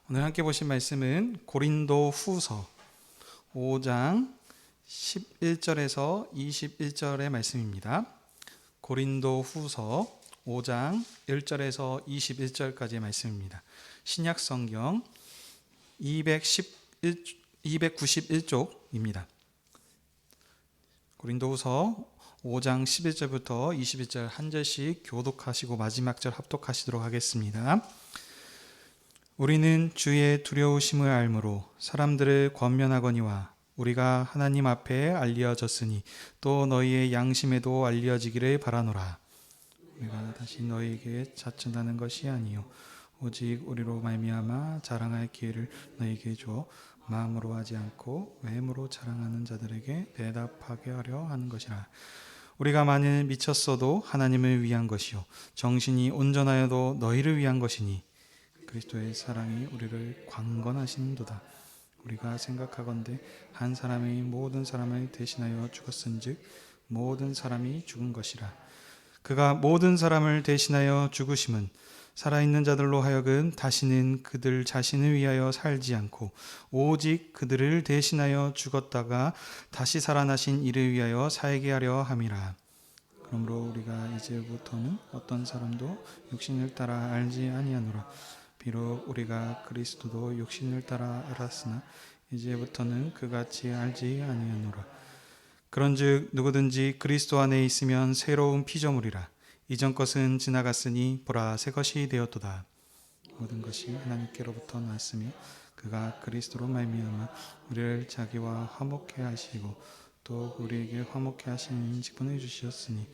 오늘 함께 보신 말씀은 고린도 후서 5장 11절에서 21절의 말씀입니다. 고린도 후서 5장 1절에서 21절까지의 말씀입니다. 신약 성경 291쪽입니다. 고린도 후서 5장 11절부터 21절 한 절씩 교독하시고 마지막 절 합독하시도록 하겠습니다. 우리는 주의 두려우심을 알므로 사람들을 권면하거니와 우리가 하나님 앞에 알려졌으니 또 너희의 양심에도 알려지기를 바라노라. 우리가 다시 너희에게 자천하는 것이 아니요 오직 우리로 말미암아 자랑할 기회를 너희에게 주어 마음으로 하지 않고 외모로 자랑하는 자들에게 대답하게 하려 하는 것이라. 우리가 만일 미쳤어도 하나님을 위한 것이요 정신이 온전하여도 너희를 위한 것이니 그리스도의 사랑이 우리를 강건하시는도다. 우리가 생각하건대 한 사람이 모든 사람을 대신하여 죽었은즉 모든 사람이 죽은 것이라. 그가 모든 사람을 대신하여 죽으심은 살아있는 자들로 하여금 다시는 그들 자신을 위하여 살지 않고 오직 그들을 대신하여 죽었다가 다시 살아나신 이를 위하여 살게 하려 함이라. 그러므로 우리가 이제부터는 어떤 사람도 육신을 따라 알지 아니하노라. 비록 우리가 그리스도도 육신을 따라 알았으나 이제부터는 그같이 알지 아니하노라. 그런즉 누구든지 그리스도 안에 있으면 새로운 피조물이라. 이전 것은 지나갔으니 보라 새 것이 되었도다. 모든 것이 하나님께로부터 났으며 그가 그리스도로 말미암아 우리를 자기와 화목케 하시고 또 우리에게 화목케 하시는 직분을 주셨으니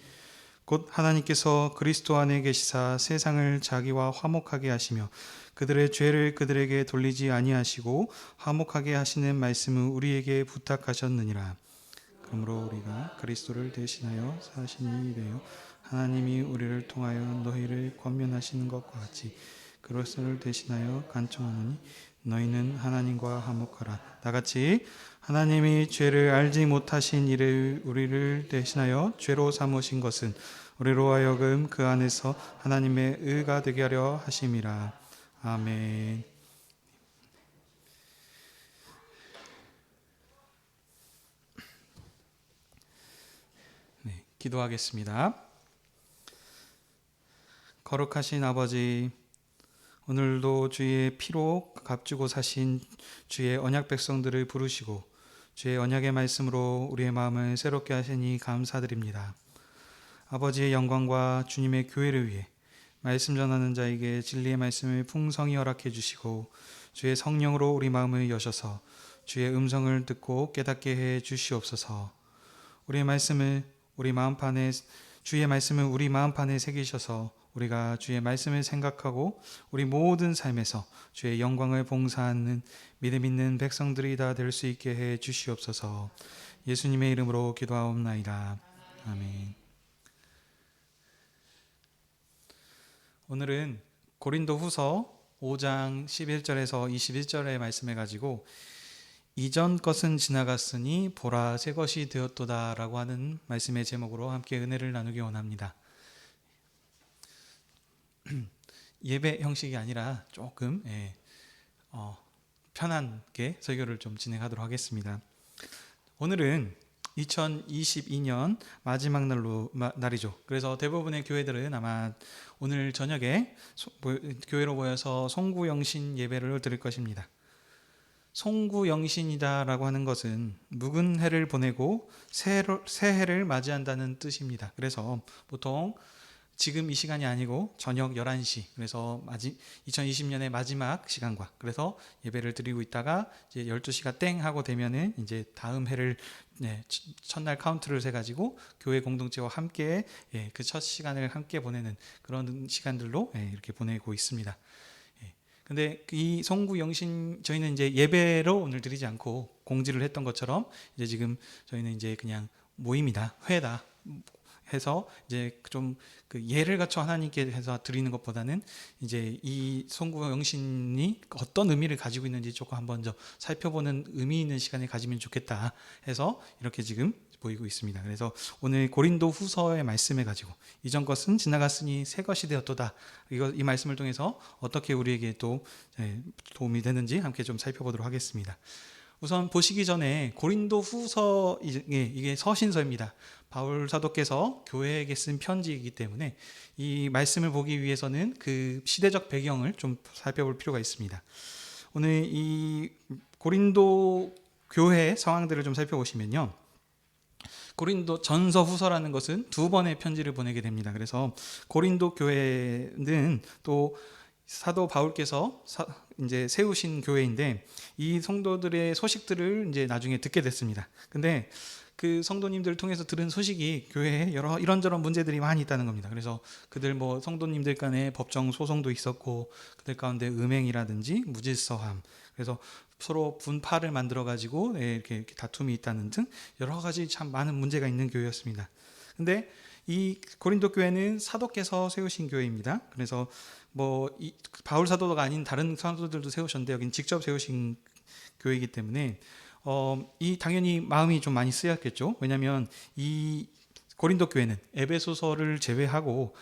곧 하나님께서 그리스도 안에 계시사 세상을 자기와 화목하게 하시며 그들의 죄를 그들에게 돌리지 아니하시고 화목하게 하시는 말씀을 우리에게 부탁하셨느니라. 그러므로 우리가 그리스도를 대신하여 사신이 되어 하나님이 우리를 통하여 너희를 권면하시는 것과 같이 그리스도를 대신하여 간청하노니 너희는 하나님과 화목하라. 다같이 하나님이 죄를 알지 못하신 이를 우리를 대신하여 죄로 삼으신 것은 우리로 하여금 그 안에서 하나님의 의가 되게 하려 하심이라. 아멘. 네, 기도하겠습니다. 거룩하신 아버지, 오늘도 주의 피로 값주고 사신 주의 언약 백성들을 부르시고 주의 언약의 말씀으로 우리의 마음을 새롭게 하시니 감사드립니다. 아버지의 영광과 주님의 교회를 위해 말씀 전하는 자에게 진리의 말씀을 풍성히 허락해 주시고 주의 성령으로 우리 마음을 여셔서 주의 음성을 듣고 깨닫게 해 주시옵소서. 우리의 말씀을 우리 마음판에 주의 말씀을 우리 마음판에 새기셔서 우리가 주의 말씀을 생각하고 우리 모든 삶에서 주의 영광을 봉사하는 믿음 있는 백성들이 다 될 수 있게 해 주시옵소서. 예수님의 이름으로 기도하옵나이다. 아멘. 오늘은 고린도 후서 5장 11절에서 21절의 말씀을 가지고 이전 것은 지나갔으니 보라 새 것이 되었도다 라고 하는 말씀의 제목으로 함께 은혜를 나누기 원합니다. 예배 형식이 아니라 조금 편하게 설교를 좀 진행하도록 하겠습니다. 오늘은 2022년 마지막 날이죠. 그래서 대부분의 교회들은 아마 오늘 저녁에 교회로 모여서 송구영신 예배를 드릴 것입니다. 송구영신이다라고 하는 것은 묵은 해를 보내고 새해를 맞이한다는 뜻입니다. 그래서 보통 지금 이 시간이 아니고 저녁 11시, 그래서 2020년의 마지막 시간과 그래서 예배를 드리고 있다가 이제 12시가 땡 하고 되면은 이제 다음 해를 첫날 카운트를 세 가지고 교회 공동체와 함께 그 첫 시간을 함께 보내는 그런 시간들로 이렇게 보내고 있습니다. 근데 이 송구영신 저희는 이제 예배로 오늘 드리지 않고 공지를 했던 것처럼 이제 지금 저희는 이제 그냥 모임이다, 회다 해서 이제 좀 그 예를 갖춰 하나님께 해서 드리는 것보다는 이제 이 송구영신이 어떤 의미를 가지고 있는지 조금 한번 더 살펴보는 의미 있는 시간을 가지면 좋겠다 해서 이렇게 지금 보이고 있습니다. 그래서 오늘 고린도 후서의 말씀을 가지고 이전 것은 지나갔으니 새 것이 되었도다. 이 말씀을 통해서 어떻게 우리에게 또 도움이 되는지 함께 좀 살펴보도록 하겠습니다. 우선 보시기 전에 고린도 후서, 이게 서신서입니다. 바울 사도께서 교회에게 쓴 편지이기 때문에 이 말씀을 보기 위해서는 그 시대적 배경을 좀 살펴볼 필요가 있습니다. 오늘 이 고린도 교회 상황들을 좀 살펴보시면요, 고린도 전서 후서라는 것은 두 번의 편지를 보내게 됩니다. 그래서 고린도 교회는 또 사도 바울께서 이제 세우신 교회인데 이 성도들의 소식들을 이제 나중에 듣게 됐습니다. 근데 그 성도님들을 통해서 들은 소식이 교회에 여러 이런저런 문제들이 많이 있다는 겁니다. 그래서 그들 성도님들 간에 법정 소송도 있었고, 그들 가운데 음행이라든지 무질서함, 그래서 서로 분파를 만들어 가지고 이렇게 다툼이 있다는 등 여러 가지 참 많은 문제가 있는 교회였습니다. 근데 이 고린도 교회는 사도께서 세우신 교회입니다. 그래서 이 바울 사도가 아닌 다른 사도들도 세우셨는데 여기는 직접 세우신 교회이기 때문에 이 당연히 마음이 좀 많이 쓰였겠죠. 왜냐하면 이 고린도 교회는 에베소서를 제외하고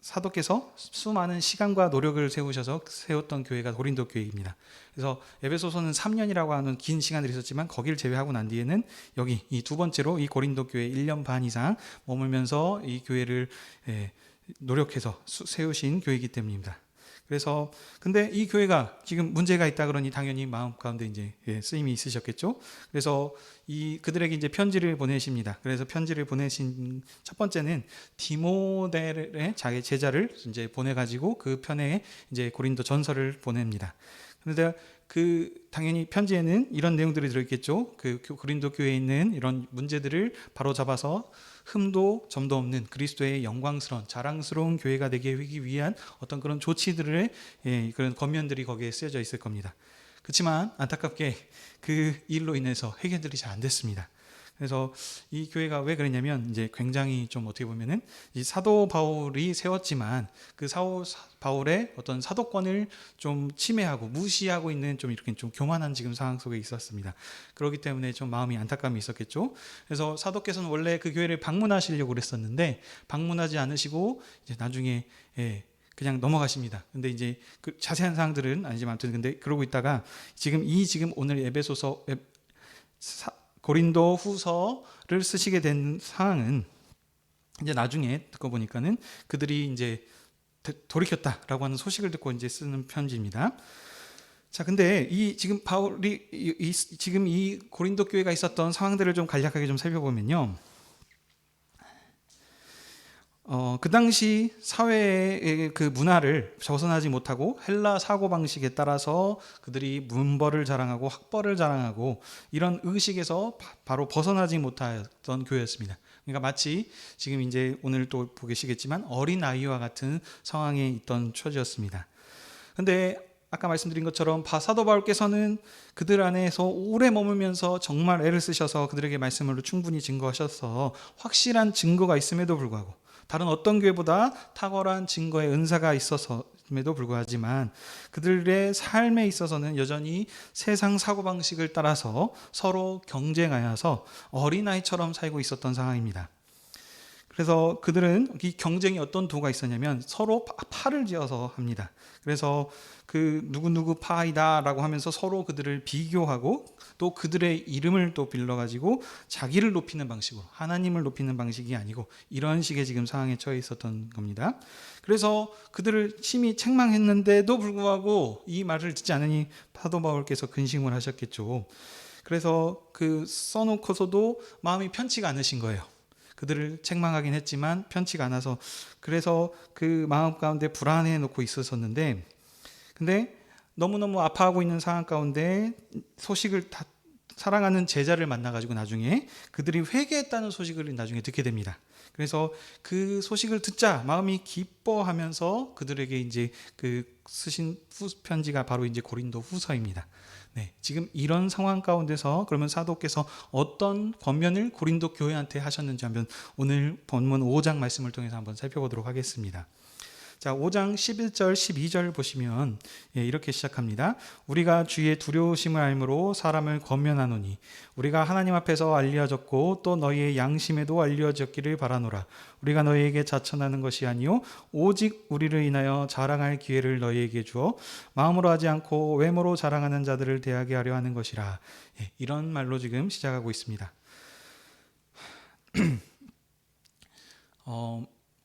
사도께서 수많은 시간과 노력을 세우셔서 세웠던 교회가 고린도 교회입니다. 그래서 에베소서는 3년이라고 하는 긴 시간들이 있었지만 거기를 제외하고 난 뒤에는 여기 이 두 번째로 이 고린도 교회 1년 반 이상 머물면서 이 교회를 노력해서 세우신 교회이기 때문입니다. 그래서 근데 이 교회가 지금 문제가 있다 그러니 당연히 마음 가운데 이제 쓰임이 있으셨겠죠. 그래서 그들에게 이제 편지를 보내십니다. 그래서 편지를 보내신 첫 번째는 디모데의 자기 제자를 이제 보내가지고 그 편에 이제 고린도 전서를 보냅니다. 그런데 당연히 편지에는 이런 내용들이 들어있겠죠. 그 고린도 교회에 있는 이런 문제들을 바로 잡아서 흠도 점도 없는 그리스도의 영광스러운 자랑스러운 교회가 되기 위한 어떤 그런 조치들의 그런 겉면들이 거기에 쓰여져 있을 겁니다. 그렇지만 안타깝게 그 일로 인해서 해결들이 잘 안 됐습니다. 그래서 이 교회가 왜 그랬냐면 이제 굉장히 좀 어떻게 보면은 이 사도 바울이 세웠지만 그 바울의 어떤 사도권을 좀 침해하고 무시하고 있는 좀 이렇게 좀 교만한 지금 상황 속에 있었습니다. 그렇기 때문에 좀 마음이 안타까움이 있었겠죠. 그래서 사도께서는 원래 그 교회를 방문하시려고 그랬었는데 방문하지 않으시고 이제 나중에 그냥 넘어가십니다. 근데 이제 그 자세한 사항들은 아니지만 아무튼 근데 그러고 있다가 지금 오늘 에베소서 고린도 후서를 쓰시게 된 상황은 이제 나중에 듣고 보니까는 그들이 이제 돌이켰다라고 하는 소식을 듣고 이제 쓰는 편지입니다. 자, 근데 지금 바울이 지금 이 고린도 교회가 있었던 상황들을 좀 간략하게 좀 살펴보면요. 그 당시 사회의 그 문화를 벗어나지 못하고 헬라 사고방식에 따라서 그들이 문벌을 자랑하고 학벌을 자랑하고 이런 의식에서 바로 벗어나지 못했던 교회였습니다. 그러니까 마치 지금 이제 오늘 또 보시겠지만 어린아이와 같은 상황에 있던 처지였습니다. 근데 아까 말씀드린 것처럼 사도 바울께서는 그들 안에서 오래 머물면서 정말 애를 쓰셔서 그들에게 말씀으로 충분히 증거하셔서 확실한 증거가 있음에도 불구하고 다른 어떤 교회보다 탁월한 증거의 은사가 있었음에도 불구하지만 그들의 삶에 있어서는 여전히 세상 사고방식을 따라서 서로 경쟁하여서 어린아이처럼 살고 있었던 상황입니다. 그래서 그들은 이 경쟁이 어떤 도가 있었냐면 서로 파를 지어서 합니다. 그래서 그 누구누구 파이다라고 하면서 서로 그들을 비교하고 또 그들의 이름을 또 빌려가지고 자기를 높이는 방식으로 하나님을 높이는 방식이 아니고 이런 식의 지금 상황에 처해 있었던 겁니다. 그래서 그들을 심히 책망했는데도 불구하고 이 말을 듣지 않으니 사도 바울께서 근심을 하셨겠죠. 그래서 그 써놓고서도 마음이 편치가 않으신 거예요. 그들을 책망하긴 했지만 편치가 않아서 그래서 그 마음 가운데 불안해 놓고 있었었는데 근데 너무너무 아파하고 있는 상황 가운데 소식을 다 사랑하는 제자를 만나가지고 나중에 그들이 회개했다는 소식을 나중에 듣게 됩니다. 그래서 그 소식을 듣자 마음이 기뻐하면서 그들에게 이제 그 쓰신 편지가 바로 이제 고린도 후서입니다. 네, 지금 이런 상황 가운데서 그러면 사도께서 어떤 권면을 고린도 교회한테 하셨는지 한번 오늘 본문 5장 말씀을 통해서 한번 살펴보도록 하겠습니다. 자, 5장 11절 12절 보시면 이렇게 시작합니다. 우리가 주의 두려우심을 알므로 사람을 권면하노니 우리가 하나님 앞에서 알려졌고 또 너희의 양심에도 알려졌기를 바라노라. 우리가 너희에게 자천하는 것이 아니요 오직 우리를 인하여 자랑할 기회를 너희에게 주어 마음으로 하지 않고 외모로 자랑하는 자들을 대하게 하려 하는 것이라. 이런 말로 지금 시작하고 있습니다.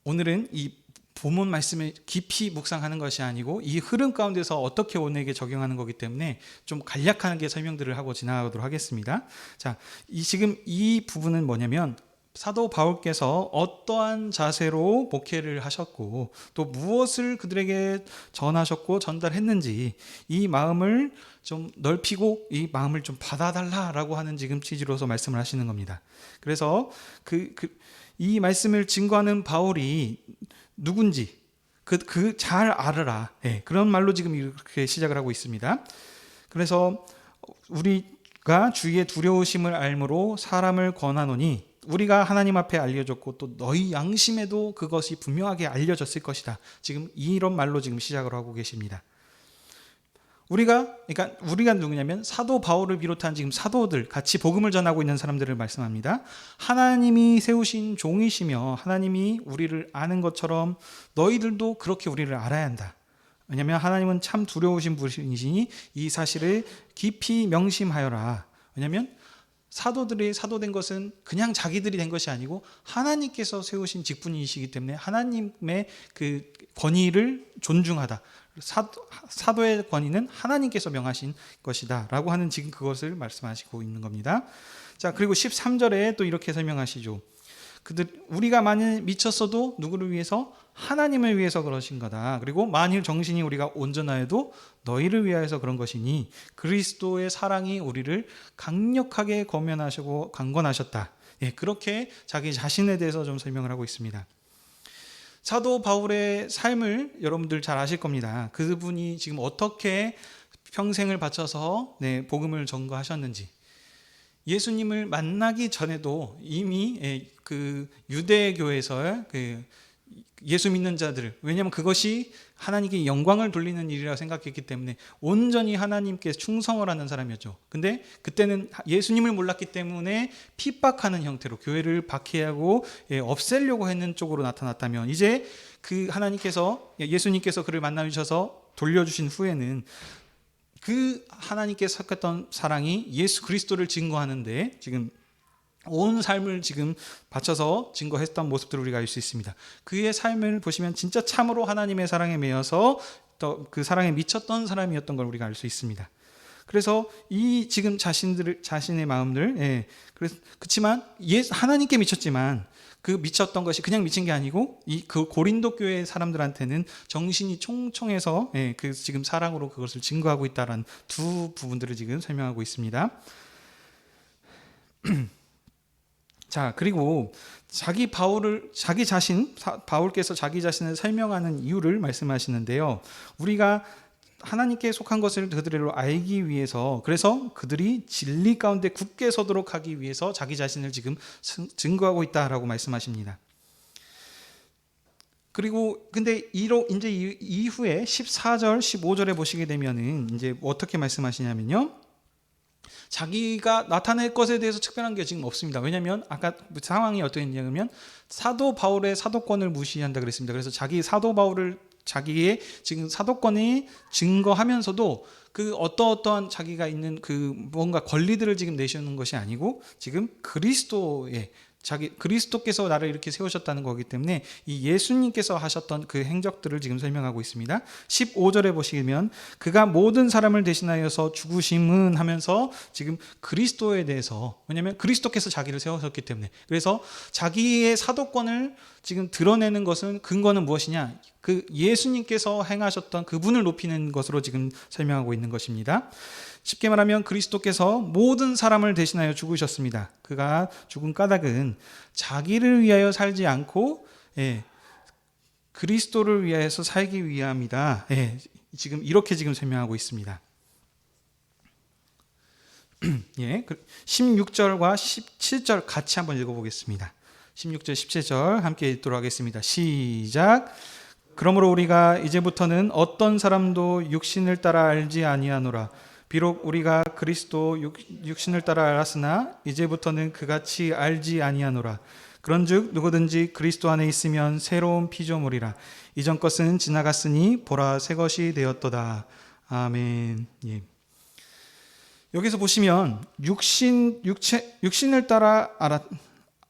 오늘은 이 본문 말씀을 깊이 묵상하는 것이 아니고 이 흐름 가운데서 어떻게 오늘에게 적용하는 거기 때문에 좀 간략하게 설명들을 하고 지나가도록 하겠습니다. 자, 지금 이 부분은 뭐냐면 사도 바울께서 어떠한 자세로 목회를 하셨고 또 무엇을 그들에게 전하셨고 전달했는지 이 마음을 좀 넓히고 이 마음을 좀 받아달라라고 하는 지금 취지로서 말씀을 하시는 겁니다. 그래서 이 말씀을 증거하는 바울이 누군지 잘 알으라. 그런 말로 지금 이렇게 시작을 하고 있습니다. 그래서 우리가 주의 두려우심을 알므로 사람을 권하노니 우리가 하나님 앞에 알려졌고 또 너희 양심에도 그것이 분명하게 알려졌을 것이다. 지금 이런 말로 지금 시작을 하고 계십니다. 그러니까 우리가 누구냐면 사도 바울을 비롯한 지금 사도들 같이 복음을 전하고 있는 사람들을 말씀합니다. 하나님이 세우신 종이시며 하나님이 우리를 아는 것처럼 너희들도 그렇게 우리를 알아야 한다. 왜냐하면 하나님은 참 두려우신 분이시니 이 사실을 깊이 명심하여라. 왜냐하면 사도들이 사도된 것은 그냥 자기들이 된 것이 아니고 하나님께서 세우신 직분이시기 때문에 하나님의 그 권위를 존중하다. 사도의 권위는 하나님께서 명하신 것이다 라고 하는 지금 그것을 말씀하시고 있는 겁니다. 자, 그리고 13절에 또 이렇게 설명하시죠. 우리가 만일 미쳤어도 누구를 위해서? 하나님을 위해서 그러신 거다. 그리고 만일 정신이 우리가 온전하여도 너희를 위하여서 그런 것이니 그리스도의 사랑이 우리를 강력하게 권면하시고 강권하셨다. 그렇게 자기 자신에 대해서 좀 설명을 하고 있습니다. 사도 바울의 삶을 여러분들 잘 아실 겁니다. 그분이 지금 어떻게 평생을 바쳐서 복음을 전거하셨는지. 예수님을 만나기 전에도 이미 그 유대교에서 예수 믿는 자들, 왜냐하면 그것이 하나님께 영광을 돌리는 일이라고 생각했기 때문에 온전히 하나님께 충성을 하는 사람이었죠. 근데 그때는 예수님을 몰랐기 때문에 핍박하는 형태로 교회를 박해하고 없애려고 했는 쪽으로 나타났다면 이제 그 하나님께서 예수님께서 그를 만나주셔서 돌려주신 후에는 그 하나님께 섞였던 사랑이 예수 그리스도를 증거하는데 지금 온 삶을 지금 바쳐서 증거했던 모습들을 우리가 알 수 있습니다. 그의 삶을 보시면 진짜 참으로 하나님의 사랑에 매여서 또 그 사랑에 미쳤던 사람이었던 걸 우리가 알 수 있습니다. 그래서 이 지금 자신의 마음들, 그렇지만 하나님께 미쳤지만 그 미쳤던 것이 그냥 미친 게 아니고 그 고린도 교회 사람들한테는 정신이 총총해서 그 지금 사랑으로 그것을 증거하고 있다라는 두 부분들을 지금 설명하고 있습니다. 자, 그리고 바울께서 자기 자신을 설명하는 이유를 말씀하시는데요. 우리가 하나님께 속한 것을 그들로 알기 위해서, 그래서 그들이 진리 가운데 굳게 서도록 하기 위해서 자기 자신을 지금 증거하고 있다라고 말씀하십니다. 그리고 근데 이제 이후에 14절, 15절에 보시게 되면은 이제 어떻게 말씀하시냐면요. 자기가 나타낼 것에 대해서 특별한 게 지금 없습니다. 왜냐하면 아까 상황이 어떠했냐면 사도 바울의 사도권을 무시한다 그랬습니다. 그래서 자기의 지금 사도권이 증거하면서도 그 어떠한 자기가 있는 그 뭔가 권리들을 지금 내세우는 것이 아니고 지금 그리스도께서 나를 이렇게 세우셨다는 거기 때문에 이 예수님께서 하셨던 그 행적들을 지금 설명하고 있습니다. 15절에 보시면 그가 모든 사람을 대신하여서 죽으심은 하면서 지금 그리스도에 대해서, 왜냐하면 그리스도께서 자기를 세우셨기 때문에, 그래서 자기의 사도권을 지금 드러내는 것은 근거는 무엇이냐? 그 예수님께서 행하셨던 그분을 높이는 것으로 지금 설명하고 있는 것입니다. 쉽게 말하면 그리스도께서 모든 사람을 대신하여 죽으셨습니다. 그가 죽은 까닭은 자기를 위하여 살지 않고 그리스도를 위하여서 살기 위함이다. 지금 이렇게 지금 설명하고 있습니다. 16절과 17절 같이 한번 읽어보겠습니다. 16절, 17절 함께 읽도록 하겠습니다. 시작. 그러므로 우리가 이제부터는 어떤 사람도 육신을 따라 알지 아니하노라. 비록 우리가 그리스도 육신을 따라 알았으나 이제부터는 그같이 알지 아니하노라. 그런즉 누구든지 그리스도 안에 있으면 새로운 피조물이라. 이전 것은 지나갔으니 보라 새 것이 되었도다. 아멘. 예. 여기서 보시면 육신을 따라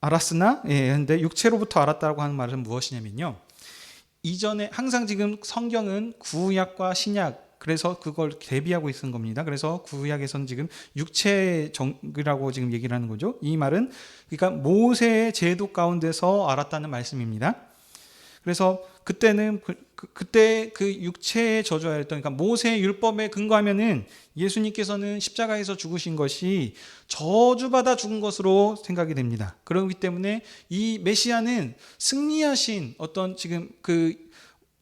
알았으나, 근데 육체로부터 알았다고 하는 말은 무엇이냐면요. 이전에 항상 지금 성경은 구약과 신약, 그래서 그걸 대비하고 있는 겁니다. 그래서 구약에서는 지금 육체적이라고 지금 얘기를 하는 거죠. 이 말은 그러니까 모세의 제도 가운데서 알았다는 말씀입니다. 그래서 그때는 그때 그 육체의 저주하였던, 그러니까 모세의 율법에 근거하면은 예수님께서는 십자가에서 죽으신 것이 저주받아 죽은 것으로 생각이 됩니다. 그렇기 때문에 이 메시아는 승리하신 어떤 지금 그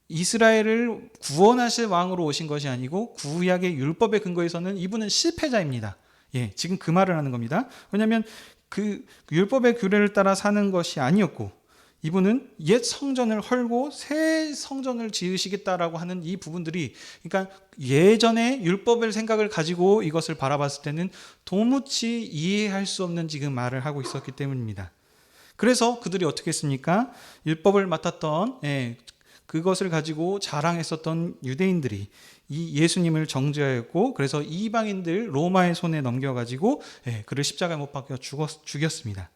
이스라엘을 구원하실 왕으로 오신 것이 아니고 구약의 율법에 근거해서는 이분은 실패자입니다. 예, 지금 그 말을 하는 겁니다. 왜냐하면 그 율법의 규례를 따라 사는 것이 아니었고, 이분은 옛 성전을 헐고 새 성전을 지으시겠다라고 하는 이 부분들이, 그러니까 예전에 율법의 생각을 가지고 이것을 바라봤을 때는 도무지 이해할 수 없는 지금 말을 하고 있었기 때문입니다. 그래서 그들이 어떻게 했습니까? 율법을 맡았던, 그것을 가지고 자랑했었던 유대인들이 이 예수님을 정죄하였고, 그래서 이방인들 로마의 손에 넘겨가지고 그를 십자가에 못 박혀 죽였습니다.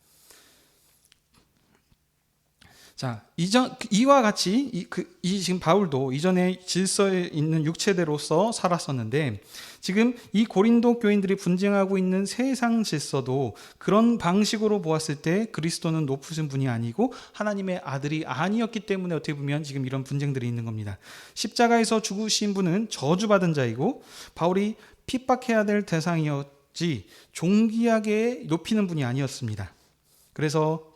자, 이와 같이 지금 바울도 이전에 질서에 있는 육체대로서 살았었는데, 지금 이 고린도 교인들이 분쟁하고 있는 세상 질서도 그런 방식으로 보았을 때 그리스도는 높으신 분이 아니고 하나님의 아들이 아니었기 때문에 어떻게 보면 지금 이런 분쟁들이 있는 겁니다. 십자가에서 죽으신 분은 저주받은 자이고 바울이 핍박해야 될 대상이었지 존귀하게 높이는 분이 아니었습니다. 그래서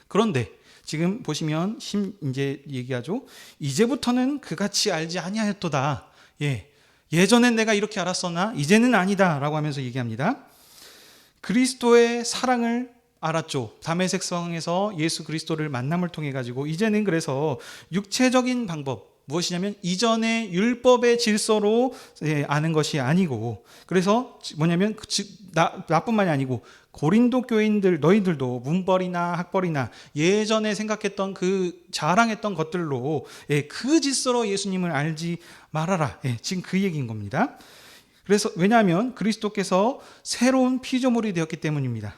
그런데 지금 보시면 이제 얘기하죠. 이제부터는 그같이 알지 아니하였도다. 예전엔 내가 이렇게 알았으나 이제는 아니다라고 하면서 얘기합니다. 그리스도의 사랑을 알았죠. 다메섹 성에서 예수 그리스도를 만남을 통해 가지고 이제는 그래서 육체적인 방법, 무엇이냐면 이전의 율법의 질서로 아는 것이 아니고, 그래서 뭐냐면 나뿐만이 아니고 고린도 교인들 너희들도 문벌이나 학벌이나 예전에 생각했던 그 자랑했던 것들로 그 질서로 예수님을 알지 말아라. 지금 그 얘기인 겁니다. 그래서 왜냐하면 그리스도께서 새로운 피조물이 되었기 때문입니다.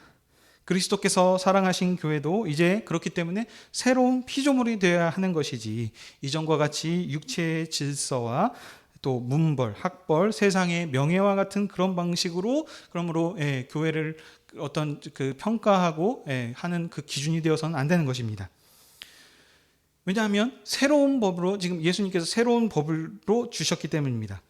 그리스도께서 사랑하신 교회도 이제 그렇기 때문에 새로운 피조물이 되어야 하는 것이지, 이전과 같이 육체의 질서와 또 문벌, 학벌, 세상의 명예와 같은 그런 방식으로 그러므로 교회를 어떤 그 평가하고 하는 그 기준이 되어서는 안 되는 것입니다. 왜냐하면 새로운 법으로 지금 예수님께서 새로운 법으로 주셨기 때문입니다.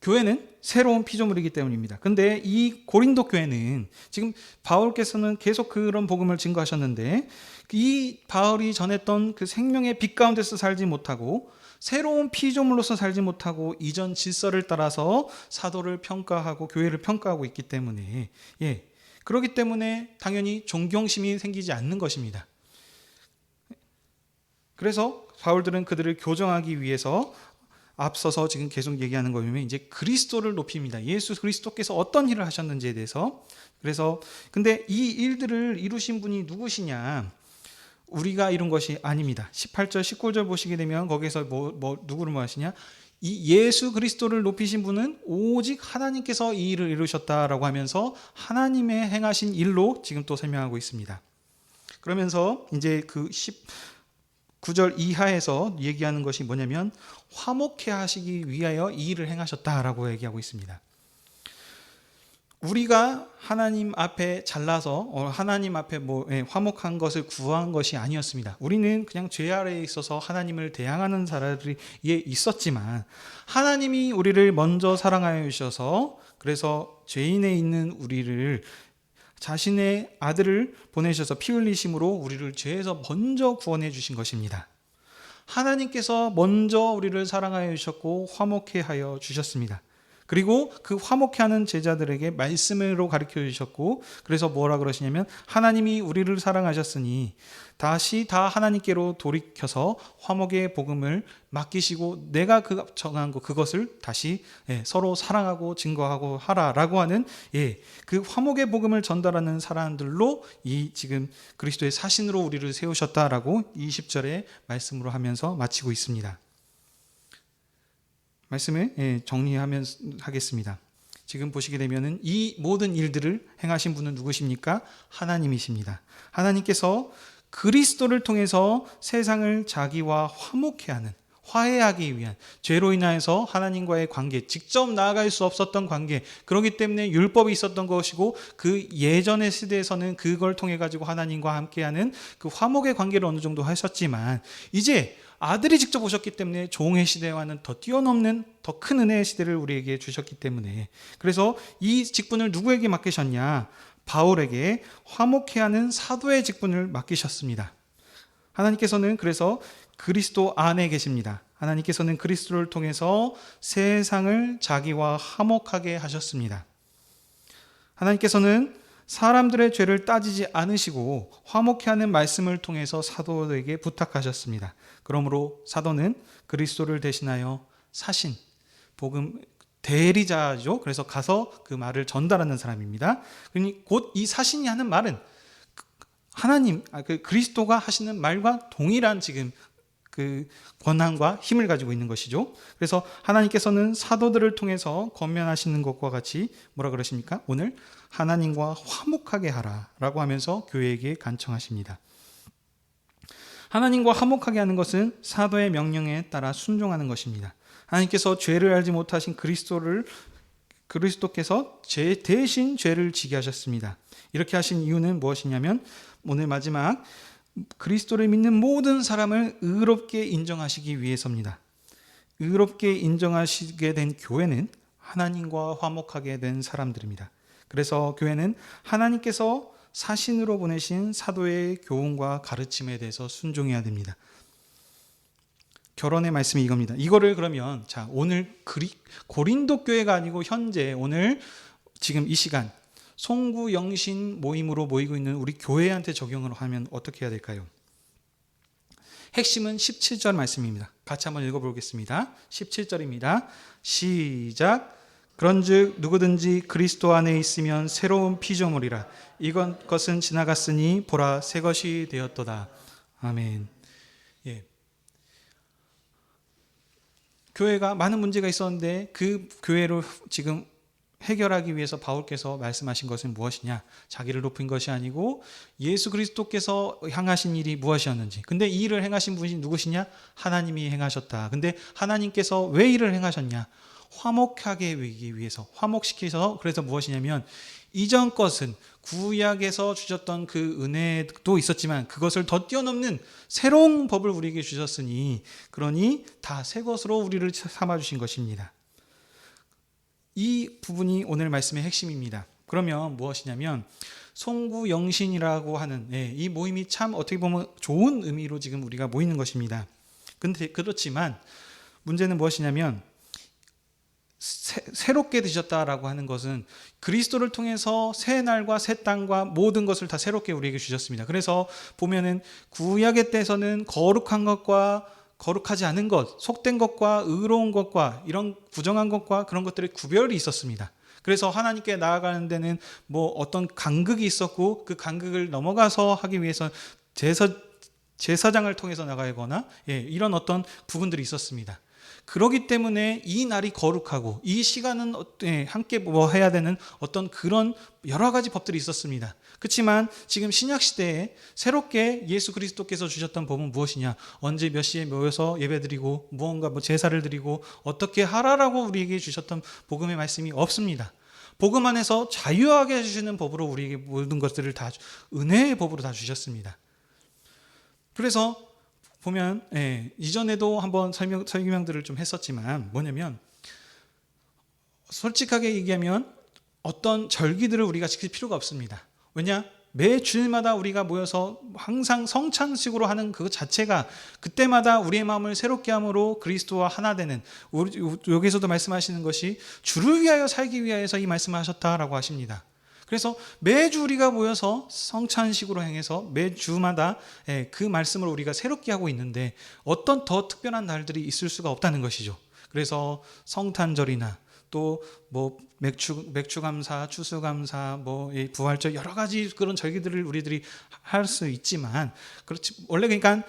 교회는 새로운 피조물이기 때문입니다. 근데 이 고린도 교회는 지금 바울께서는 계속 그런 복음을 증거하셨는데, 이 바울이 전했던 그 생명의 빛 가운데서 살지 못하고 새로운 피조물로서 살지 못하고 이전 질서를 따라서 사도를 평가하고 교회를 평가하고 있기 때문에, 그렇기 때문에 당연히 존경심이 생기지 않는 것입니다. 그래서 바울들은 그들을 교정하기 위해서 앞서서 지금 계속 얘기하는 거 보면 이제 그리스도를 높입니다. 예수 그리스도께서 어떤 일을 하셨는지에 대해서. 그래서 근데 이 일들을 이루신 분이 누구시냐? 우리가 이룬 것이 아닙니다. 18절 19절 보시게 되면 거기서 누구를 하시냐? 이 예수 그리스도를 높이신 분은 오직 하나님께서 이 일을 이루셨다라고 하면서 하나님의 행하신 일로 지금 또 설명하고 있습니다. 그러면서 이제 그 19절 이하에서 얘기하는 것이 뭐냐면 화목해 하시기 위하여 이 일을 행하셨다라고 얘기하고 있습니다. 우리가 하나님 앞에 잘나서 하나님 앞에 화목한 것을 구한 것이 아니었습니다. 우리는 그냥 죄 아래에 있어서 하나님을 대항하는 자리에 있었지만 하나님이 우리를 먼저 사랑하여 주셔서 그래서 죄인에 있는 우리를 자신의 아들을 보내셔서 피 흘리심으로 우리를 죄에서 먼저 구원해 주신 것입니다. 하나님께서 먼저 우리를 사랑하여 주셨고 화목해 하여 주셨습니다. 그리고 그 화목해 하는 제자들에게 말씀으로 가르쳐 주셨고, 그래서 뭐라 그러시냐면 하나님이 우리를 사랑하셨으니 다시 다 하나님께로 돌이켜서 화목의 복음을 맡기시고 내가 정한 그것을 다시 서로 사랑하고 증거하고 하라라고 하는 그 화목의 복음을 전달하는 사람들로 이 지금 그리스도의 사신으로 우리를 세우셨다라고 20절의 말씀으로 하면서 마치고 있습니다. 말씀을 정리하겠습니다. 지금 보시게 되면은 이 모든 일들을 행하신 분은 누구십니까? 하나님이십니다. 하나님께서 그리스도를 통해서 세상을 자기와 화목해 하는, 화해하기 위한, 죄로 인하여서 하나님과의 관계, 직접 나아갈 수 없었던 관계, 그렇기 때문에 율법이 있었던 것이고 그 예전의 시대에서는 그걸 통해 가지고 하나님과 함께하는 그 화목의 관계를 어느 정도 하셨지만 이제 아들이 직접 오셨기 때문에 종의 시대와는 더 뛰어넘는 더 큰 은혜의 시대를 우리에게 주셨기 때문에, 그래서 이 직분을 누구에게 맡기셨냐? 바울에게 화목해 하는 사도의 직분을 맡기셨습니다. 하나님께서는 그래서 그리스도 안에 계십니다. 하나님께서는 그리스도를 통해서 세상을 자기와 화목하게 하셨습니다. 하나님께서는 사람들의 죄를 따지지 않으시고 화목해 하는 말씀을 통해서 사도에게 부탁하셨습니다. 그러므로 사도는 그리스도를 대신하여 사신, 복음 대리자죠. 그래서 가서 그 말을 전달하는 사람입니다. 그러니 곧 이 사신이 하는 말은 하나님, 그리스도가 하시는 말과 동일한 지금 그 권한과 힘을 가지고 있는 것이죠. 그래서 하나님께서는 사도들을 통해서 권면하시는 것과 같이 뭐라 그러십니까? 오늘 하나님과 화목하게 하라라고 하면서 교회에게 간청하십니다. 하나님과 화목하게 하는 것은 사도의 명령에 따라 순종하는 것입니다. 하나님께서 죄를 알지 못하신 그리스도께서 대신 죄를 지게 하셨습니다. 이렇게 하신 이유는 무엇이냐면 오늘 마지막 그리스도를 믿는 모든 사람을 의롭게 인정하시기 위해서입니다. 의롭게 인정하시게 된 교회는 하나님과 화목하게 된 사람들입니다. 그래서 교회는 하나님께서 사신으로 보내신 사도의 교훈과 가르침에 대해서 순종해야 됩니다. 결론의 말씀이 이겁니다. 이거를 그러면 오늘 고린도 교회가 아니고 현재 오늘 지금 이 시간 송구 영신 모임으로 모이고 있는 우리 교회한테 적용을 하면 어떻게 해야 될까요? 핵심은 17절 말씀입니다. 같이 한번 읽어보겠습니다. 17절입니다. 시작. 그런즉 누구든지 그리스도 안에 있으면 새로운 피조물이라. 이것은 지나갔으니 보라 새 것이 되었도다. 아멘. 교회가 많은 문제가 있었는데 그 교회를 지금 해결하기 위해서 바울께서 말씀하신 것은 무엇이냐? 자기를 높인 것이 아니고 예수 그리스도께서 향하신 일이 무엇이었는지. 근데 이 일을 행하신 분이 누구시냐? 하나님이 행하셨다. 근데 하나님께서 왜 일을 행하셨냐? 화목하게 하기 위해서, 화목시키셔서. 그래서 무엇이냐면 이전 것은 구약에서 주셨던 그 은혜도 있었지만 그것을 더 뛰어넘는 새로운 법을 우리에게 주셨으니 그러니 다 새 것으로 우리를 삼아주신 것입니다. 이 부분이 오늘 말씀의 핵심입니다. 그러면 무엇이냐면 송구영신이라고 하는 이 모임이 참 어떻게 보면 좋은 의미로 지금 우리가 모이는 것입니다. 근데 그렇지만 문제는 무엇이냐면 새롭게 되셨다라고 하는 것은 그리스도를 통해서 새 날과 새 땅과 모든 것을 다 새롭게 우리에게 주셨습니다. 그래서 보면은 구약의 때에서는 거룩한 것과 거룩하지 않은 것, 속된 것과 의로운 것과 이런 부정한 것과 그런 것들의 구별이 있었습니다. 그래서 하나님께 나아가는 데는 뭐 어떤 간극이 있었고 그 간극을 넘어가서 하기 위해서 제사장을 통해서 나가거나 이런 어떤 부분들이 있었습니다. 그렇기 때문에 이 날이 거룩하고 이 시간은 함께 뭐 해야 되는 어떤 그런 여러 가지 법들이 있었습니다. 그렇지만 지금 신약 시대에 새롭게 예수 그리스도께서 주셨던 법은 무엇이냐? 언제 몇 시에 모여서 예배드리고 무언가 제사를 드리고 어떻게 하라라고 우리에게 주셨던 복음의 말씀이 없습니다. 복음 안에서 자유하게 해주시는 법으로 우리에게 모든 것들을 다 은혜의 법으로 다 주셨습니다. 그래서 보면 이전에도 한번 설명들을 좀 했었지만 뭐냐면 솔직하게 얘기하면 어떤 절기들을 우리가 지킬 필요가 없습니다. 왜냐? 매 주일마다 우리가 모여서 항상 성찬식으로 하는 그 자체가 그때마다 우리의 마음을 새롭게 함으로 그리스도와 하나 되는, 여기서도 말씀하시는 것이 주를 위하여 살기 위하여서 이 말씀을 하셨다라고 하십니다. 그래서 매주 우리가 모여서 성찬식으로 행해서 매주마다 그 말씀을 우리가 새롭게 하고 있는데 어떤 더 특별한 날들이 있을 수가 없다는 것이죠. 그래서 성탄절이나 또 뭐 맥주감사, 추수감사, 뭐 부활절 여러 가지 그런 절기들을 우리들이 할 수 있지만, 그렇지 원래 그러니까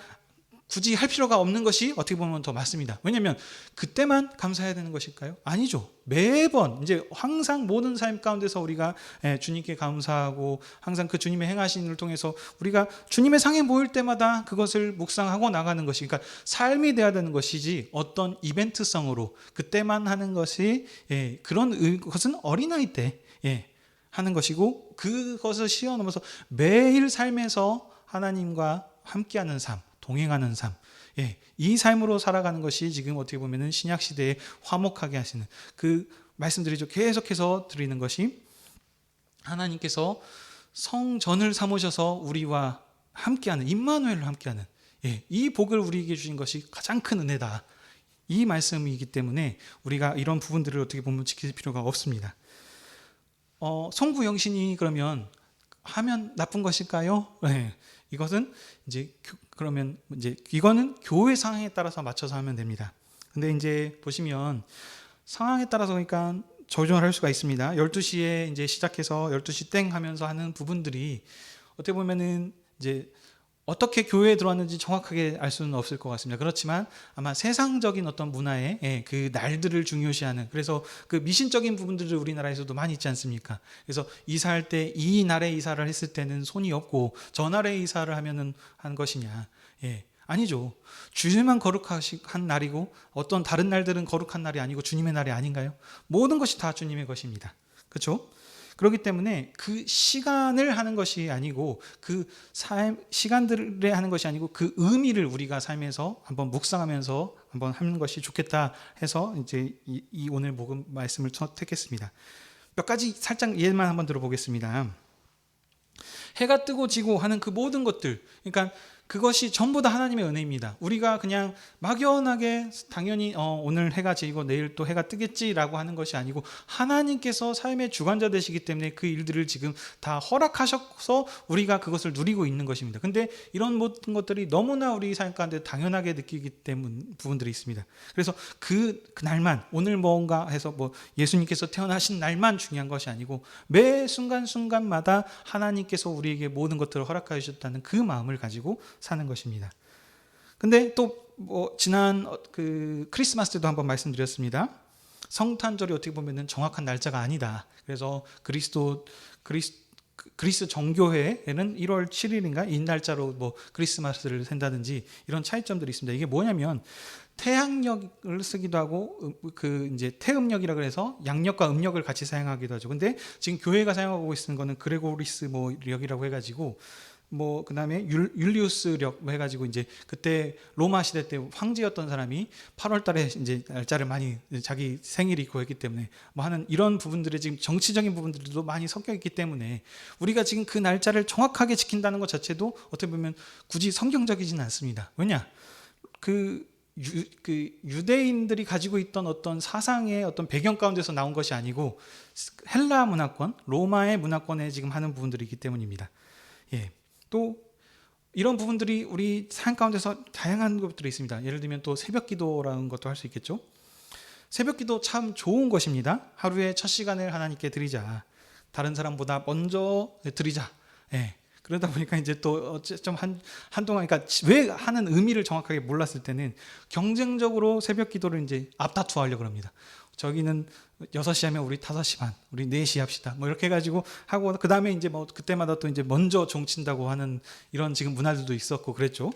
굳이 할 필요가 없는 것이 어떻게 보면 더 맞습니다. 왜냐하면 그때만 감사해야 되는 것일까요? 아니죠. 매번 이제 항상 모든 삶 가운데서 우리가 주님께 감사하고 항상 그 주님의 행하신 일을 통해서 우리가 주님의 상에 모일 때마다 그것을 묵상하고 나가는 것이, 그러니까 삶이 돼야 되는 것이지 어떤 이벤트성으로 그때만 하는 것이 그런 것은 어린아이 때 하는 것이고, 그것을 시어넘어서 매일 삶에서 하나님과 함께하는 삶, 동행하는 삶, 이 삶으로 살아가는 것이 지금 어떻게 보면은 신약 시대에 화목하게 하시는 그 말씀드리죠. 계속해서 드리는 것이 하나님께서 성전을 삼으셔서 우리와 함께하는, 임마누엘로 함께하는 이 복을 우리에게 주신 것이 가장 큰 은혜다. 이 말씀이기 때문에 우리가 이런 부분들을 어떻게 보면 지킬 필요가 없습니다. 성부영신이 그러면 하면 나쁜 것일까요? 이것은 이제 그러면 이제 이거는 교회 상황에 따라서 맞춰서 하면 됩니다. 근데 이제 보시면 상황에 따라서 그러니까 조정을 할 수가 있습니다. 12시에 이제 시작해서 12시 땡 하면서 하는 부분들이 어떻게 보면은 이제 어떻게 교회에 들어왔는지 정확하게 알 수는 없을 것 같습니다. 그렇지만 아마 세상적인 어떤 문화의 그 날들을 중요시하는, 그래서 그 미신적인 부분들을 우리나라에서도 많이 있지 않습니까? 그래서 이사할 때 이 날에 이사를 했을 때는 손이 없고 저 날에 이사를 하면은 한 것이냐? 아니죠. 주님만 거룩한 날이고 어떤 다른 날들은 거룩한 날이 아니고 주님의 날이 아닌가요? 모든 것이 다 주님의 것입니다. 그렇죠? 그렇기 때문에 그 시간을 하는 것이 아니고 그 시간들에 하는 것이 아니고 그 의미를 우리가 삶에서 한번 묵상하면서 한번 하는 것이 좋겠다 해서 이제 이 오늘 복음 말씀을 선택했습니다. 몇 가지 살짝 예만 한번 들어보겠습니다. 해가 뜨고 지고 하는 그 모든 것들, 그러니까 그것이 전부 다 하나님의 은혜입니다. 우리가 그냥 막연하게 당연히 오늘 해가 지고 내일 또 해가 뜨겠지라고 하는 것이 아니고 하나님께서 삶의 주관자 되시기 때문에 그 일들을 지금 다 허락하셔서 우리가 그것을 누리고 있는 것입니다. 근데 이런 모든 것들이 너무나 우리 삶 가운데 당연하게 느끼기 때문에 부분들이 있습니다. 그래서 그 날만, 오늘 뭔가 해서 뭐 예수님께서 태어나신 날만 중요한 것이 아니고 매 순간순간마다 하나님께서 우리에게 모든 것들을 허락하여 주셨다는 그 마음을 가지고 사는 것입니다. 근데 또 지난 그 크리스마스 때도 한번 말씀드렸습니다. 성탄절이 어떻게 보면은 정확한 날짜가 아니다. 그래서 그리스 정교회에는 1월 7일인가 이 날짜로 뭐 크리스마스를 센다든지 이런 차이점들이 있습니다. 이게 뭐냐면 태양력을 쓰기도 하고 그 이제 태음력이라 그래서 양력과 음력을 같이 사용하기도 하죠. 근데 지금 교회가 사용하고 있는 거는 그레고리스 뭐 력이라고 해가지고 뭐 그다음에 율리우스력 뭐 해가지고 이제 그때 로마 시대 때 황제였던 사람이 8월달에 이제 날짜를 많이 자기 생일이 있고 했기 때문에 뭐 하는 이런 부분들이 지금 정치적인 부분들도 많이 섞여 있기 때문에 우리가 지금 그 날짜를 정확하게 지킨다는 것 자체도 어떻게 보면 굳이 성경적이지는 않습니다. 왜냐 그 유대인들이 가지고 있던 어떤 사상의 어떤 배경 가운데서 나온 것이 아니고 헬라 문화권, 로마의 문화권에 지금 하는 부분들이기 때문입니다. 또 이런 부분들이 우리 삶 가운데서 다양한 것들이 있습니다. 예를 들면 또 새벽기도라는 것도 할 수 있겠죠. 새벽기도 참 좋은 것입니다. 하루에 첫 시간을 하나님께 드리자. 다른 사람보다 먼저 드리자. 그러다 보니까 이제 또 좀 한동안 그러니까 왜 하는 의미를 정확하게 몰랐을 때는 경쟁적으로 새벽기도를 이제 앞다투하려고 합니다. 저기는 6시 하면 우리 5시 반, 우리 4시 합시다. 뭐 이렇게 해가지고 하고, 그 다음에 이제 뭐 그때마다 또 이제 먼저 종친다고 하는 이런 지금 문화들도 있었고 그랬죠.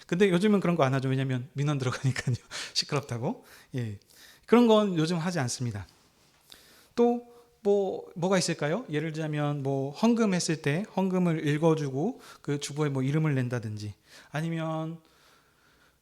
근데 요즘은 그런 거 안 하죠. 왜냐면 민원 들어가니까요. 시끄럽다고. 그런 건 요즘 하지 않습니다. 또 뭐가 있을까요? 예를 들자면 뭐 헌금 했을 때 헌금을 읽어주고 그 주보에 뭐 이름을 낸다든지, 아니면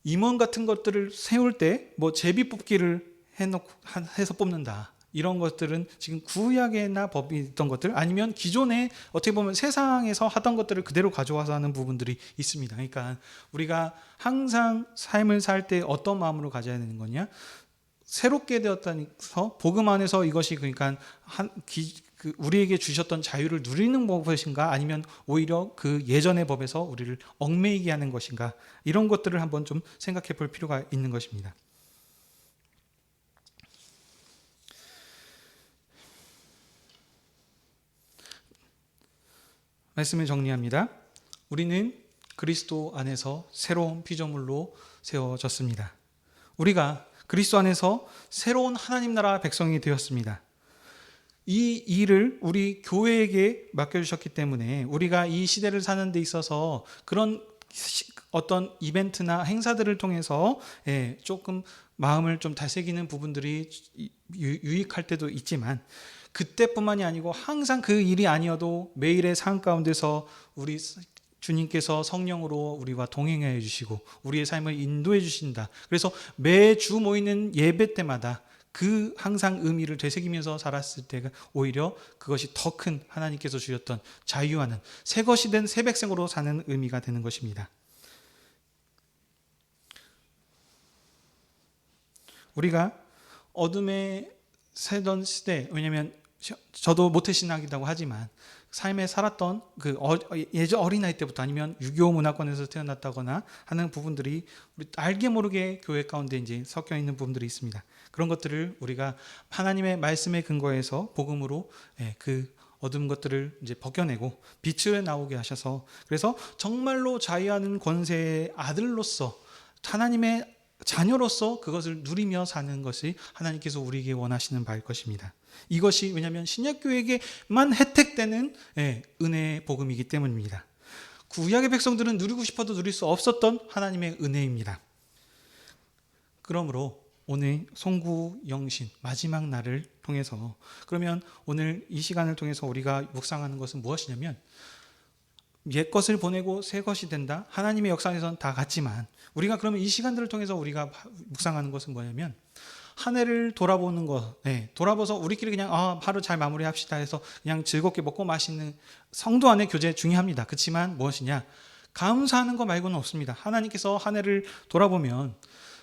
임원 같은 것들을 세울 때 뭐 제비 뽑기를 해서 뽑는다. 이런 것들은 지금 구약에나 법이 있던 것들, 아니면 기존에 어떻게 보면 세상에서 하던 것들을 그대로 가져와서 하는 부분들이 있습니다. 그러니까 우리가 항상 삶을 살 때 어떤 마음으로 가져야 되는 거냐? 새롭게 되었다서 복음 안에서 이것이 그러니까 우리에게 주셨던 자유를 누리는 것인가, 아니면 오히려 그 예전의 법에서 우리를 얽매이게 하는 것인가, 이런 것들을 한번 좀 생각해 볼 필요가 있는 것입니다. 말씀을 정리합니다. 우리는 그리스도 안에서 새로운 피조물로 세워졌습니다. 우리가 그리스도 안에서 새로운 하나님 나라 백성이 되었습니다. 이 일을 우리 교회에게 맡겨주셨기 때문에 우리가 이 시대를 사는 데 있어서 그런 어떤 이벤트나 행사들을 통해서 조금 마음을 좀 다스리는 부분들이 유익할 때도 있지만, 그때뿐만이 아니고 항상 그 일이 아니어도 매일의 삶 가운데서 우리 주님께서 성령으로 우리와 동행해 주시고 우리의 삶을 인도해 주신다. 그래서 매주 모이는 예배 때마다 그 항상 의미를 되새기면서 살았을 때가 오히려 그것이 더 큰 하나님께서 주셨던 자유하는 새 것이 된 새 백성으로 사는 의미가 되는 것입니다. 우리가 어둠에 살던 시대, 왜냐하면 저도 모태신앙이라고 하지만 삶에 살았던 그 예전 어린아이 때부터, 아니면 유교 문화권에서 태어났다거나 하는 부분들이 우리 알게 모르게 교회 가운데 이제 섞여 있는 부분들이 있습니다. 그런 것들을 우리가 하나님의 말씀에 근거해서 복음으로 그 어두운 것들을 이제 벗겨내고 빛을 나오게 하셔서, 그래서 정말로 자유하는 권세의 아들로서 하나님의 자녀로서 그것을 누리며 사는 것이 하나님께서 우리에게 원하시는 바일 것입니다. 이것이 왜냐하면 신약교회에게만 혜택되는 은혜의 복음이기 때문입니다. 구약의 백성들은 누리고 싶어도 누릴 수 없었던 하나님의 은혜입니다. 그러므로 오늘 송구 영신 마지막 날을 통해서, 그러면 오늘 이 시간을 통해서 우리가 묵상하는 것은 무엇이냐면, 옛 것을 보내고 새 것이 된다. 하나님의 역사에서는 다 같지만 우리가 그러면 이 시간들을 통해서 우리가 묵상하는 것은 뭐냐면, 한 해를 돌아보는 것, 돌아보서 우리끼리 그냥 하루 잘 마무리합시다 해서 그냥 즐겁게 먹고 마시는 성도 안의 교제 중요합니다. 그렇지만 무엇이냐? 감사하는 것 말고는 없습니다. 하나님께서 한 해를 돌아보면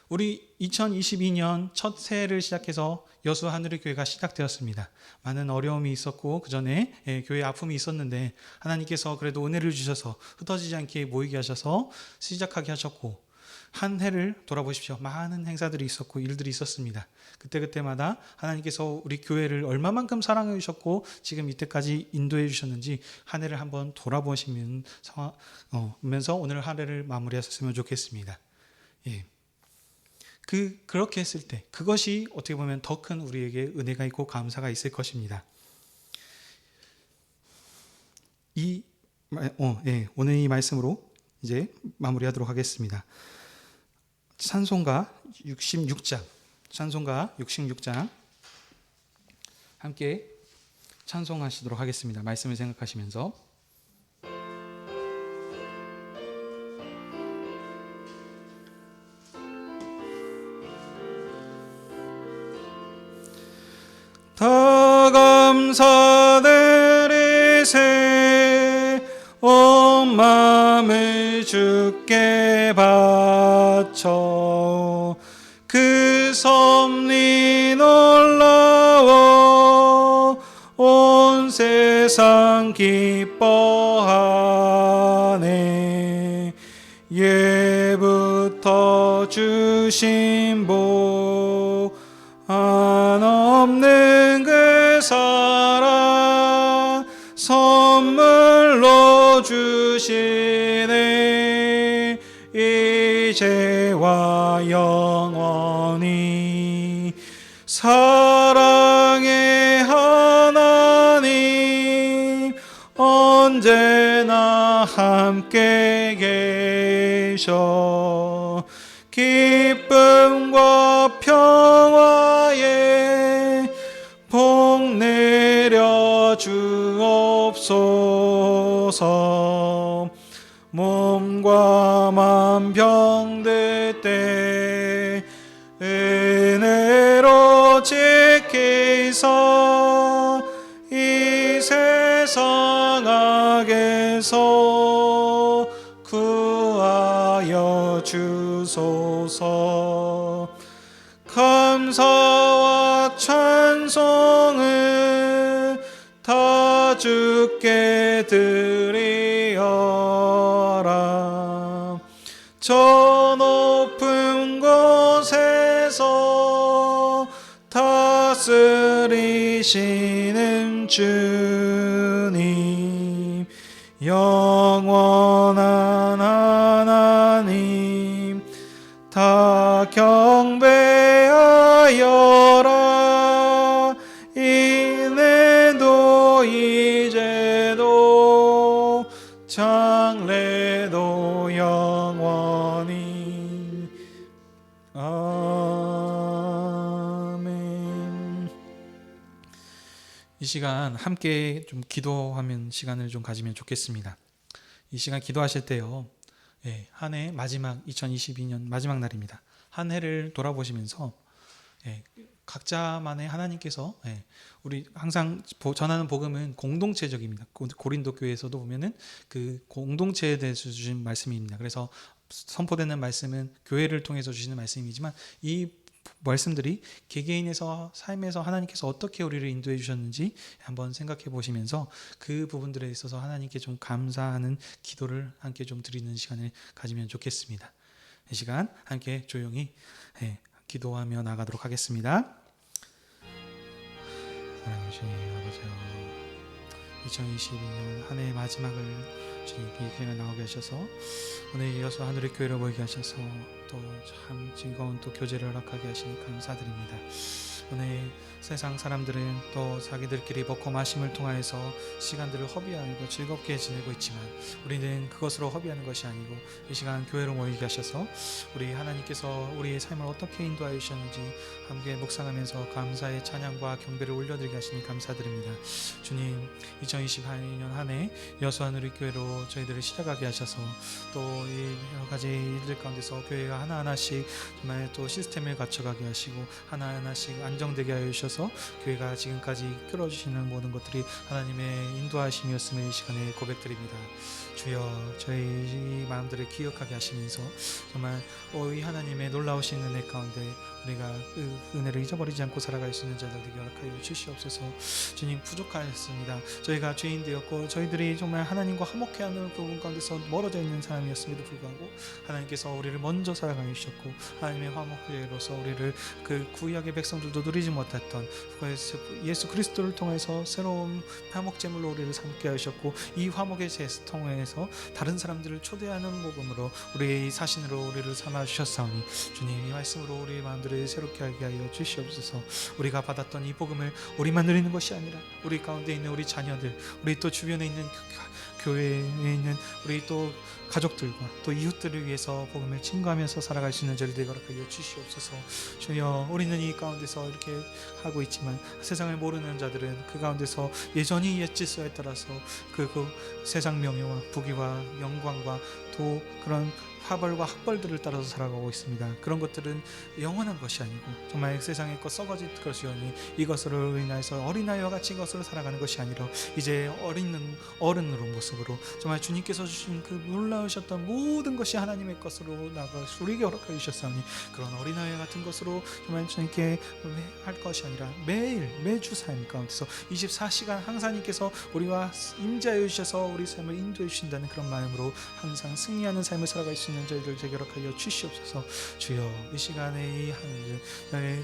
우리 2022년 첫 새해를 시작해서 여수 하늘의 교회가 시작되었습니다. 많은 어려움이 있었고 그 전에 교회 아픔이 있었는데 하나님께서 그래도 은혜를 주셔서 흩어지지 않게 모이게 하셔서 시작하게 하셨고, 한 해를 돌아보십시오. 많은 행사들이 있었고 일들이 있었습니다. 그때마다 하나님께서 우리 교회를 얼마만큼 사랑해 주셨고 지금 이때까지 인도해 주셨는지 한 해를 한번 돌아보시면서 오늘 한 해를 마무리하셨으면 좋겠습니다. 그렇게 했을 때 그것이 어떻게 보면 더 큰 우리에게 은혜가 있고 감사가 있을 것입니다. 오늘 이 말씀으로 이제 마무리하도록 하겠습니다. 찬송가 66장 함께 찬송하시도록 하겠습니다. 말씀을 생각하시면서. 다 감사드리세 온 마음을 주께 바쳐 그 섭리 놀라워 온 세상 기뻐하네. 예부터 주신 복 한없는 그 사랑 선물로 주시네. 이제와 영원히 사랑의 하나님 언제나 함께 계셔 기쁨과 평화에 복 내려 주옵소서. 몸과 맘 병들 때 은혜로 지키소서. 주시사 이 세상 악에서 구하여 주소서. 감사와 찬송을 다 주께 드리어라. 저 높은 곳에서 다스리시는 주님, 영원한 하나님, 다 경배하여라. 이내도 이제도 장래도 영원히. 아멘. 이 시간 함께 좀 기도하면 시간을 좀 가지면 좋겠습니다. 이 시간 기도하실 때요, 한 해 마지막 2022년 마지막 날입니다. 한 해를 돌아보시면서 각자만의 하나님께서 우리 항상 전하는 복음은 공동체적입니다. 고린도 교회에서도 보면은 그 공동체에 대해서 주신 말씀입니다. 그래서 선포되는 말씀은 교회를 통해서 주시는 말씀이지만 이 말씀들이 개개인에서 삶에서 하나님께서 어떻게 우리를 인도해 주셨는지 한번 생각해 보시면서 그 부분들에 있어서 하나님께 좀 감사하는 기도를 함께 좀 드리는 시간을 가지면 좋겠습니다. 이 시간 함께 조용히 기도하며 나가도록 하겠습니다. 사랑하신 아버지요, 2022년 한 해의 마지막을 주님께 이 기회가 나오게 하셔서 오늘 이어서 하늘의 교회를 모이게 하셔서 또 참 즐거운 또 교제를 허락하게 하시니 감사드립니다. 오늘 세상 사람들은 또 자기들끼리 먹고 마심을 통하여서 시간들을 허비하고 즐겁게 지내고 있지만 우리는 그것으로 허비하는 것이 아니고 이 시간 교회로 모이게 하셔서 우리 하나님께서 우리의 삶을 어떻게 인도하여 주셨는지 함께 묵상하면서 감사의 찬양과 경배를 올려드리게 하시니 감사드립니다. 주님, 2022년 한 해 여수하늘의 교회로 저희들을 시작하게 하셔서 또 이 여러 가지 일들 가운데서 교회가 하나하나씩 정말 또 시스템을 갖춰가게 하시고 하나하나씩 안정되게 하여 주셔서 교회가 지금까지 이끌어주시는 모든 것들이 하나님의 인도하심이었음을 이 시간에 고백드립니다. 주여, 저희 마음들을 기억하게 하시면서 정말 이 하나님의 놀라우신 은혜 가운데 우리가 그 은혜를 잊어버리지 않고 살아갈 수 있는 자들 되게 허락하여 주시옵소서. 주님, 부족하였습니다. 저희가 죄인 되었고 저희들이 정말 하나님과 화목해하는 부분 가운데서 멀어져 있는 사람이었음에도 불구하고 하나님께서 우리를 먼저 사랑하여 주셨고 하나님의 화목회로서 우리를 그 구약의 백성들도 누리지 못했던 예수 그리스도를 통해서 새로운 화목제물로 우리를 삼게 하셨고 이 화목의 제스 통해서 다른 사람들을 초대하는 복음으로 우리의 사신으로 우리를 삼아 주셨사오니 주님, 이 말씀으로 우리의 마음들을 새롭게 하게 하여 주시옵소서. 우리가 받았던 이 복음을 우리만 누리는 것이 아니라 우리 가운데 있는 우리 자녀들, 우리 또 주변에 있는 교회에 있는 우리 또 가족들과 또 이웃들을 위해서 복음을 증거하면서 살아갈 수 있는 저희들 허락하여 주시옵소서. 주여, 우리는 이 가운데서 이렇게 하고 있지만 세상을 모르는 자들은 그 가운데서 여전히 옛 질서에 따라서 그 세상 명예와 부귀와 영광과 또 그런 화벌과 학벌들을 따라서 살아가고 있습니다. 그런 것들은 영원한 것이 아니고 정말 세상의 것 썩어질 것이오니 이것으로 인해서 어린아이와 같이 이것으로 살아가는 것이 아니라 이제 어른으로 모습으로 정말 주님께서 주신 그 놀라우셨던 모든 것이 하나님의 것으로 나가 우리에게 허락하여 주셨사오니 그런 어린아이 같은 것으로 정말 주님께 할 것이 아니라 매주 삶 가운데서 24시간 항상님께서 우리와 임재하여 주셔서 우리 삶을 인도해 주신다는 그런 마음으로 항상 승리하는 삶을 살아갈 수 있는 저희들 되게 허락하여 주시옵소서. 주여, 이 시간에 이 하늘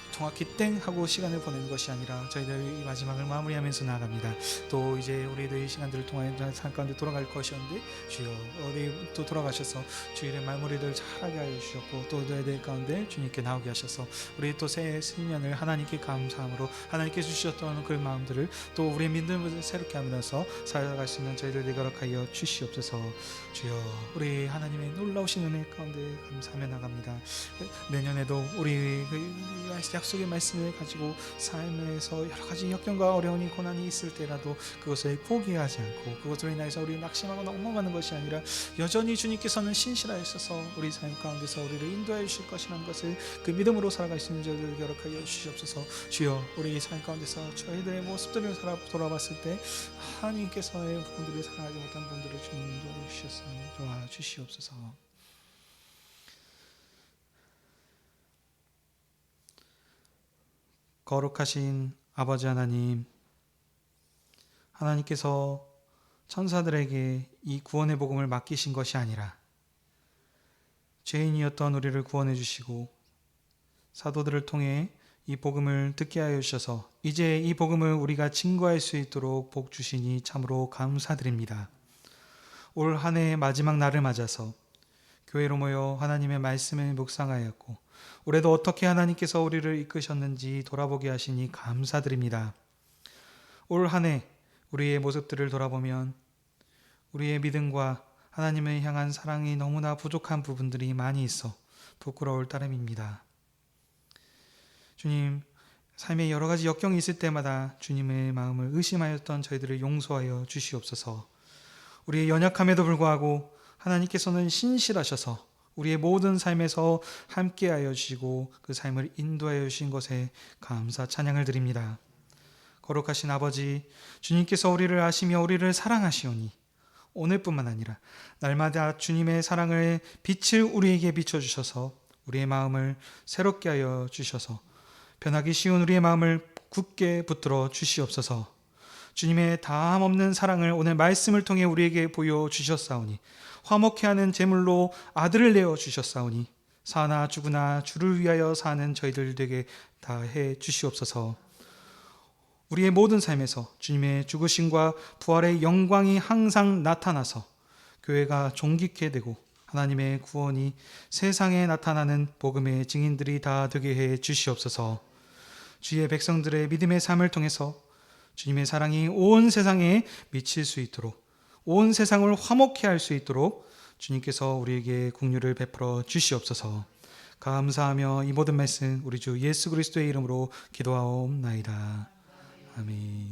정확히 땡 하고 시간을 보내는 것이 아니라 저희들 이 마지막을 마무리하면서 나아갑니다. 또 이제 우리들 이 시간들을 통해 삶 가운데 돌아갈 것이었는데 주여, 어디 또 돌아가셔서 주일의 마무리를 잘하게 하여 주셨고 또 너희들 가운데 주님께 나오게 하셔서 우리 또 새 신년을 하나님께 감사함으로 하나님께 주셨던 그 마음들을 또 우리의 믿음을 새롭게 하면서 살아갈 수 있는 저희들 되게 허락하여 주시옵소서. 주여, 우리 하나님의 놀라우신 은혜 가운데 감사하며 나갑니다. 내년에도 우리 약속의 말씀을 가지고 삶에서 여러 가지 역경과 어려움이 고난이 있을 때라도 그것을 포기하지 않고 그것으로 인해서 우리 낙심하거나 엉망하는 것이 아니라 여전히 주님께서는 신실하셔서 우리 삶 가운데서 우리를 인도하여 주실 것이라는 것을 그 믿음으로 살아갈 수 있는 저희들 여력하여 주시옵소서. 주여, 우리 삶 가운데서 저희들의 모습들을 돌아봤을 때 하나님께서의 부분들을 사랑하지 못한 분들을 주님 도와주시옵소서. 거룩하신 아버지 하나님, 하나님께서 천사들에게 이 구원의 복음을 맡기신 것이 아니라 죄인이었던 우리를 구원해 주시고 사도들을 통해 이 복음을 듣게 하여 주셔서 이제 이 복음을 우리가 증거할 수 있도록 복 주시니 참으로 감사드립니다. 올 한 해의 마지막 날을 맞아서 교회로 모여 하나님의 말씀을 묵상하였고 올해도 어떻게 하나님께서 우리를 이끄셨는지 돌아보게 하시니 감사드립니다. 올 한 해 우리의 모습들을 돌아보면 우리의 믿음과 하나님을 향한 사랑이 너무나 부족한 부분들이 많이 있어 부끄러울 따름입니다. 주님, 삶에 여러 가지 역경이 있을 때마다 주님의 마음을 의심하였던 저희들을 용서하여 주시옵소서. 우리의 연약함에도 불구하고 하나님께서는 신실하셔서 우리의 모든 삶에서 함께하여 주시고 그 삶을 인도하여 주신 것에 감사 찬양을 드립니다. 거룩하신 아버지, 주님께서 우리를 아시며 우리를 사랑하시오니 오늘뿐만 아니라 날마다 주님의 사랑을 빛을 우리에게 비춰주셔서 우리의 마음을 새롭게 하여 주셔서 변하기 쉬운 우리의 마음을 굳게 붙들어 주시옵소서. 주님의 다함 없는 사랑을 오늘 말씀을 통해 우리에게 보여주셨사오니 화목해 하는 제물로 아들을 내어주셨사오니 사나 죽으나 주를 위하여 사는 저희들 되게 다해 주시옵소서. 우리의 모든 삶에서 주님의 죽으심과 부활의 영광이 항상 나타나서 교회가 존귀케 되고 하나님의 구원이 세상에 나타나는 복음의 증인들이 다 되게 해 주시옵소서. 주의 백성들의 믿음의 삶을 통해서 주님의 사랑이 온 세상에 미칠 수 있도록 온 세상을 화목케 할 수 있도록 주님께서 우리에게 긍휼을 베풀어 주시옵소서. 감사하며 이 모든 말씀 우리 주 예수 그리스도의 이름으로 기도하옵나이다. 아멘.